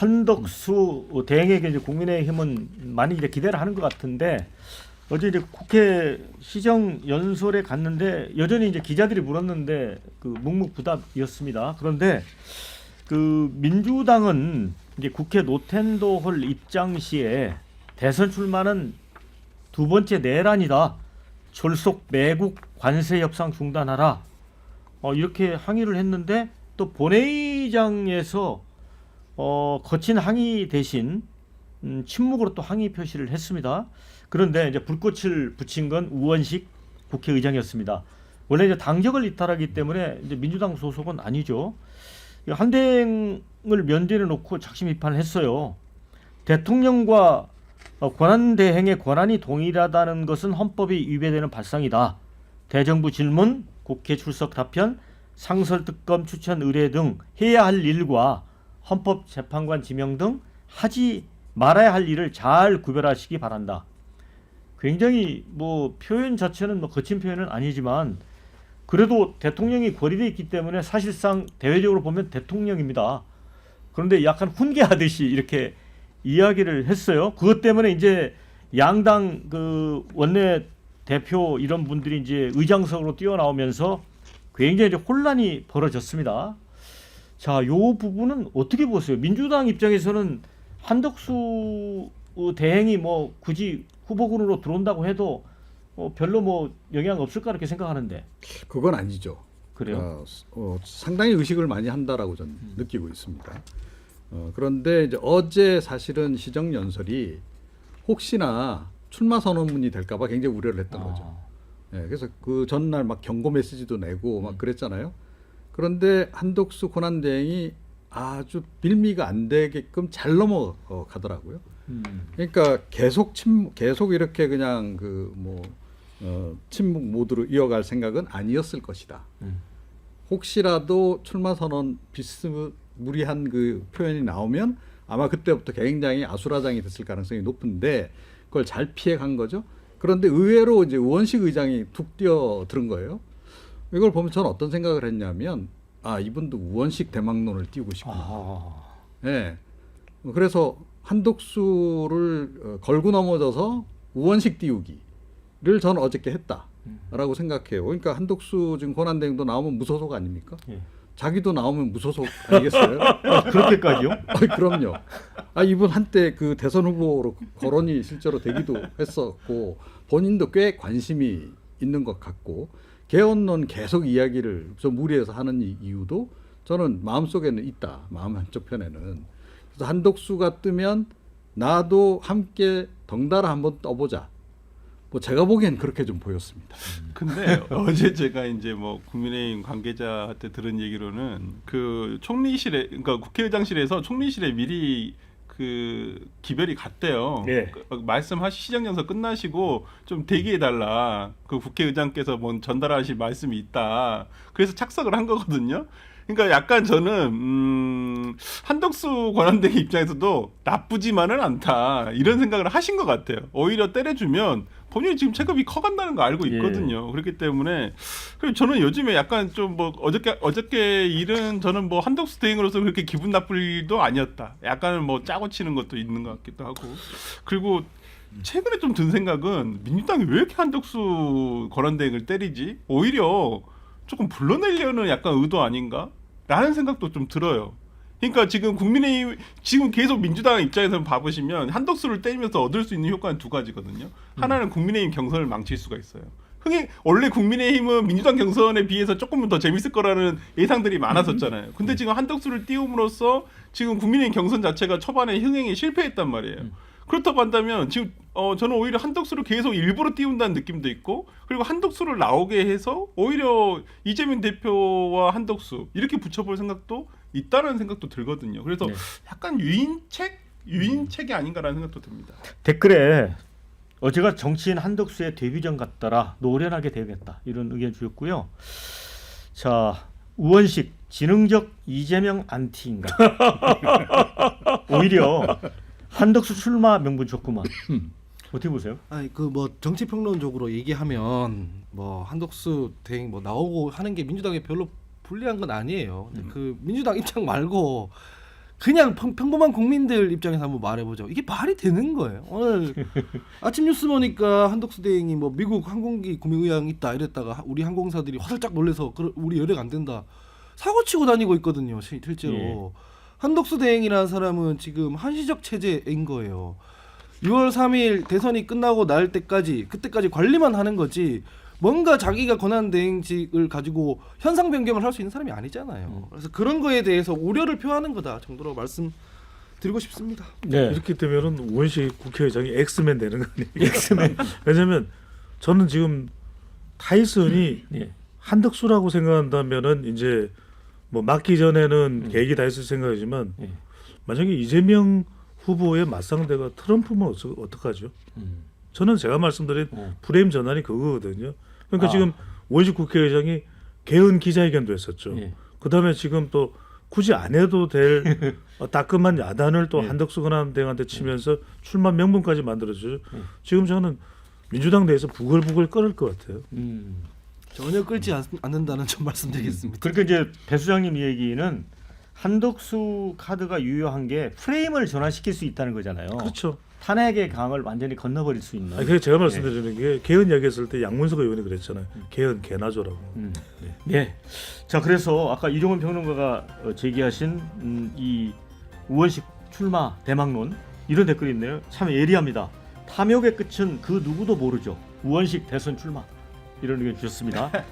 한덕수 대행에게 이제 국민의힘은 많이 이제 기대를 하는 것 같은데 어제 이제 국회 시정 연설에 갔는데 여전히 이제 기자들이 물었는데 그 묵묵부답이었습니다. 그런데 그 민주당은 이제 국회 노텐도홀 입장 시에 대선 출마는 두 번째 내란이다. 졸속 매국 관세 협상 중단하라. 이렇게 항의를 했는데 또 본회의장에서 거친 항의 대신 침묵으로 또 항의 표시를 했습니다. 그런데 이제 불꽃을 붙인 건 우원식 국회의장이었습니다. 원래 이제 당적을 이탈하기 때문에 이제 민주당 소속은 아니죠. 한대행을 면전에 놓고 작심 비판을 했어요. 대통령과 권한대행의 권한이 동일하다는 것은 헌법이 위배되는 발상이다. 대정부 질문, 국회 출석 답변, 상설특검 추천 의뢰 등 해야 할 일과 헌법재판관 지명 등 하지 말아야 할 일을 잘 구별하시기 바란다. 굉장히 뭐 표현 자체는 뭐 거친 표현은 아니지만 그래도 대통령이 거리돼 있기 때문에 사실상 대외적으로 보면 대통령입니다. 그런데 약간 훈계하듯이 이렇게 이야기를 했어요. 그것 때문에 이제 양당 그 원내 대표 이런 분들이 이제 의장석으로 뛰어나오면서 굉장히 이제 혼란이 벌어졌습니다. 자, 요 부분은 어떻게 보세요? 민주당 입장에서는 한덕수 대행이 뭐 굳이 후보군으로 들어온다고 해도 별로 뭐 영향 없을까 이렇게 생각하는데. 그건 아니죠. 그래요? 상당히 의식을 많이 한다라고 저는 느끼고 있습니다. 그런데 이제 어제 사실은 시정 연설이 혹시나 출마 선언문이 될까봐 굉장히 우려를 했던 거죠. 예, 그래서 그 전날 막 경고 메시지도 내고 막 그랬잖아요. 그런데 한덕수 권한대행이 아주 빌미가 안 되게끔 잘 넘어가더라고요. 그러니까 계속 이렇게 그냥 침묵 모드로 이어갈 생각은 아니었을 것이다. 혹시라도 출마 선언 비스무리한 그 표현이 나오면 아마 그때부터 굉장히 아수라장이 됐을 가능성이 높은데 그걸 잘 피해간 거죠. 그런데 의외로 이제 우원식 의장이 툭 뛰어들은 거예요. 이걸 보면 저는 어떤 생각을 했냐면 이분도 우원식 대망론을 띄우고 싶구나. 네. 그래서 한덕수를 걸고 넘어져서 우원식 띄우기를 저는 어저께 했다라고 생각해요. 그러니까 한덕수 지금 권한대행도 나오면 무소속 아닙니까? 예. 자기도 나오면 무소속 아니겠어요? 그렇게까지요? 그럼요. 이분 한때 그 대선 후보로 거론이 실제로 되기도 했었고 본인도 꽤 관심이 있는 것 같고 개헌론 계속 이야기를 좀 무리해서 하는 이유도 저는 마음속에는 있다. 마음 한쪽 편에는. 그래서 한덕수가 뜨면 나도 함께 덩달아 한번 떠보자. 뭐 제가 보기엔 그렇게 좀 보였습니다. 근데 어제 제가 이제 뭐 국민의힘 관계자한테 들은 얘기로는 그 총리실에, 그러니까 국회의장실에서 총리실에 미리 그 기별이 갔대요. 네. 시정연설 끝나시고 좀 대기해달라. 그 국회의장께서 뭐 전달하실 말씀이 있다. 그래서 착석을 한 거거든요. 그러니까 약간 저는 한덕수 권한대행 입장에서도 나쁘지만은 않다 이런 생각을 하신 것 같아요. 오히려 때려주면 본인이 지금 체급이 커간다는 거 알고 있거든요. 예. 그렇기 때문에 저는 요즘에 약간 좀 뭐 어저께 일은 저는 뭐 한덕수 대행으로서 그렇게 기분 나쁠 일도 아니었다. 약간은 뭐 짜고 치는 것도 있는 것 같기도 하고. 그리고 최근에 좀 든 생각은 민주당이 왜 이렇게 한덕수 권한대행을 때리지? 오히려 조금 불러내려는 약간 의도 아닌가? 라는 생각도 좀 들어요. 그러니까 지금 국민의힘, 지금 계속 민주당 입장에서 봐보시면 한덕수를 때리면서 얻을 수 있는 효과는 두 가지거든요. 하나는 국민의힘 경선을 망칠 수가 있어요. 원래 국민의힘은 민주당 경선에 비해서 조금은 더 재밌을 거라는 예상들이 많았었잖아요. 근데 지금 한덕수를 띄움으로써 지금 국민의힘 경선 자체가 초반에 흥행에 실패했단 말이에요. 그렇다고 한다면 지금 저는 오히려 한덕수를 계속 일부러 띄운다는 느낌도 있고, 그리고 한덕수를 나오게 해서 오히려 이재명 대표와 한덕수 이렇게 붙여볼 생각도 있다는 생각도 들거든요. 그래서 네. 약간 유인책이 아닌가라는 생각도 듭니다. 댓글에 어제가 정치인 한덕수의 데뷔전 같더라. 노련하게 대응했다. 이런 의견 주셨고요. 자, 우원식 지능적 이재명 안티인가? 오히려 한덕수 출마 명분 좋구만. 어떻게 보세요? 그 뭐 정치 평론적으로 얘기하면 뭐 한덕수 대행 뭐 나오고 하는 게 민주당에 별로 불리한 건 아니에요. 근데 그 민주당 입장 말고 그냥 평범한 국민들 입장에서 한번 말해보죠. 이게 말이 되는 거예요. 오늘 아침 뉴스 보니까 한덕수 대행이 뭐 미국 항공기 구매 의향 있다 이랬다가 우리 항공사들이 화들짝 놀래서 우리 여력 안 된다 사고 치고 다니고 있거든요. 실제로 예. 한덕수 대행이라는 사람은 지금 한시적 체제인 거예요. 6월 3일 대선이 끝나고 날 때까지 그때까지 관리만 하는 거지 뭔가 자기가 권한대행직을 가지고 현상 변경을 할 수 있는 사람이 아니잖아요. 그래서 그런 거에 대해서 우려를 표하는 거다 정도로 말씀드리고 싶습니다. 네. 이렇게 되면은 우원식 국회의장이 엑스맨 되는 거 아니에요? 엑스맨. 왜냐면 저는 지금 타이슨이 예. 한덕수라고 생각한다면은 이제 뭐 맞기 전에는 계획이 다 있을 생각이지만 예. 만약에 이재명 후보의 맞상대가 트럼프면 어떡하죠? 저는 제가 말씀드린 프레임 전환이 그거거든요. 그러니까 지금 우원식 국회의장이 개헌 기자회견도 했었죠. 예. 그다음에 지금 또 굳이 안 해도 될 따끔한 야단을 또 한덕수 권한대행한테 치면서 출마 명분까지 만들어주죠. 지금 저는 민주당 내에서 부글부글 끓을 것 같아요. 전혀 끌지 않는다는 점 말씀드리겠습니다. 그러니까 이제 배 수장님 얘기는 한덕수 카드가 유효한 게 프레임을 전환시킬 수 있다는 거잖아요. 그렇죠. 탄핵의 강을 완전히 건너버릴 수 있는. 아니, 그래서 제가 말씀드리는 게 개헌 이야기했을 때 양문석 의원이 그랬잖아요. 개헌 개나조라고. 네. 자, 그래서 아까 이종훈 평론가가 제기하신 이 우원식 출마 대망론 이런 댓글이 있네요. 참 예리합니다. 탐욕의 끝은 그 누구도 모르죠. 우원식 대선 출마 이런 의견 주셨습니다.